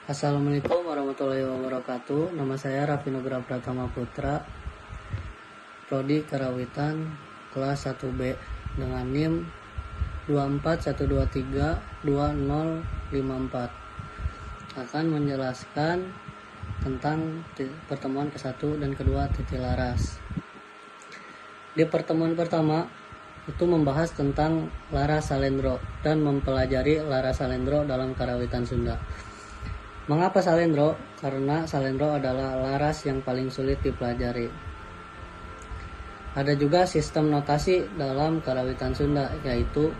Assalamualaikum warahmatullahi wabarakatuh. Nama saya Raffi Nugra Pratama Putra, Prodi Karawitan, kelas 1B dengan NIM 241232054. Akan menjelaskan tentang pertemuan ke-1 dan kedua titik laras. Di pertemuan pertama itu membahas tentang laras salendro dan mempelajari laras salendro dalam Karawitan Sunda. Mengapa salendro? Karena salendro adalah laras yang paling sulit dipelajari. Ada juga sistem notasi dalam Karawitan Sunda, yaitu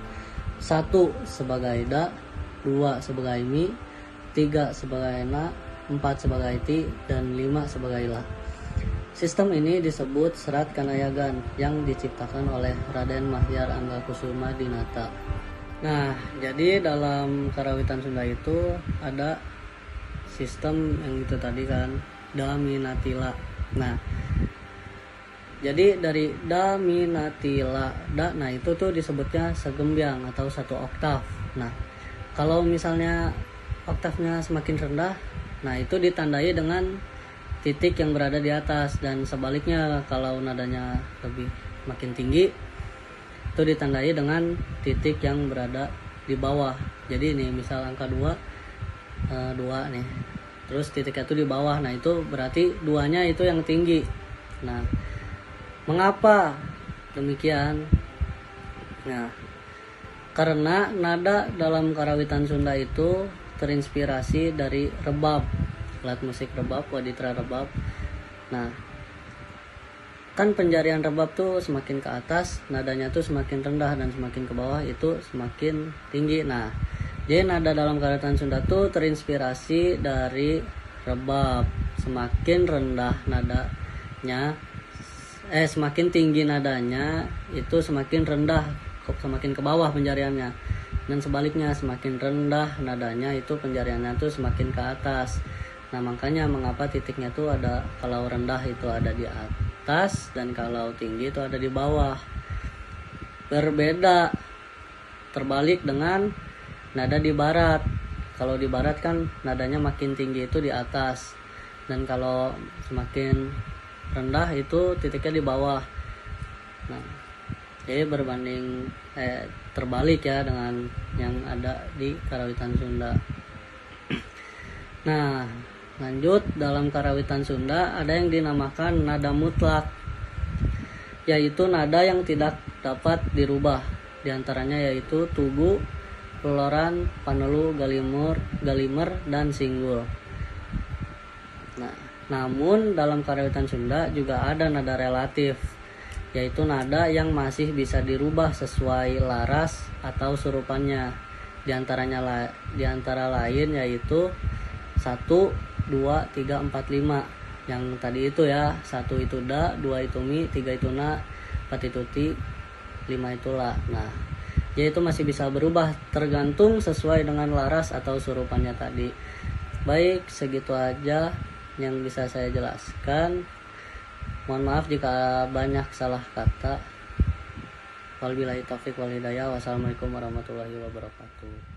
1 sebagai da, 2 sebagai mi, 3 sebagai na, 4 sebagai ti, dan 5 sebagai la. Sistem ini disebut Serat Kanayagan yang diciptakan oleh Raden Mahyar Anggakusuma Dinata. Nah, jadi dalam Karawitan Sunda itu ada sistem yang itu tadi kan, da mi na ti la. Nah, jadi dari da mi na ti la da, nah itu tuh disebutnya segembyang atau 1 oktav. Nah, kalau misalnya oktavnya semakin rendah, nah itu ditandai dengan titik yang berada di atas, dan sebaliknya kalau nadanya lebih makin tinggi itu ditandai dengan titik yang berada di bawah. Jadi ini misal angka 2 nih, terus titiknya itu di bawah, nah itu berarti 2-nya itu yang tinggi. Nah, mengapa demikian? Nah, karena nada dalam Karawitan Sunda itu terinspirasi dari rebab, alat musik rebab, waditra rebab. Nah, kan penjarian rebab tuh semakin ke atas nadanya tuh semakin rendah, dan semakin ke bawah itu semakin tinggi. Nah, jadi nada dalam Karawitan Sunda tuh terinspirasi dari rebab. Semakin rendah nadanya, semakin tinggi nadanya itu semakin rendah, semakin ke bawah penjariannya. Dan sebaliknya, semakin rendah nadanya itu penjariannya tuh semakin ke atas. Nah, makanya mengapa titiknya tuh ada, kalau rendah itu ada di atas dan kalau tinggi itu ada di bawah. Berbeda terbalik dengan nada di barat. Kalau di barat kan nadanya makin tinggi itu di atas, dan kalau semakin rendah itu titiknya di bawah. Nah, jadi berbanding terbalik ya dengan yang ada di Karawitan Sunda. Nah, lanjut, dalam Karawitan Sunda ada yang dinamakan nada mutlak, yaitu nada yang tidak dapat dirubah. Di antaranya yaitu tugu, peloran, panelu, galimer, dan singgul. Nah, namun dalam Karawitan Sunda juga ada nada relatif, yaitu nada yang masih bisa dirubah sesuai laras atau surupannya. Di antara lain yaitu 1, 2, 3, 4, 5. Yang tadi itu ya, 1 itu da, 2 itu mi, 3 itu na, 4 itu ti, 5 itu la. Nah, jadi itu masih bisa berubah tergantung sesuai dengan laras atau surupannya tadi. Baik, segitu aja yang bisa saya jelaskan. Mohon maaf jika banyak salah kata. Wabillahi taufiq wal hidayah. Wassalamualaikum warahmatullahi wabarakatuh.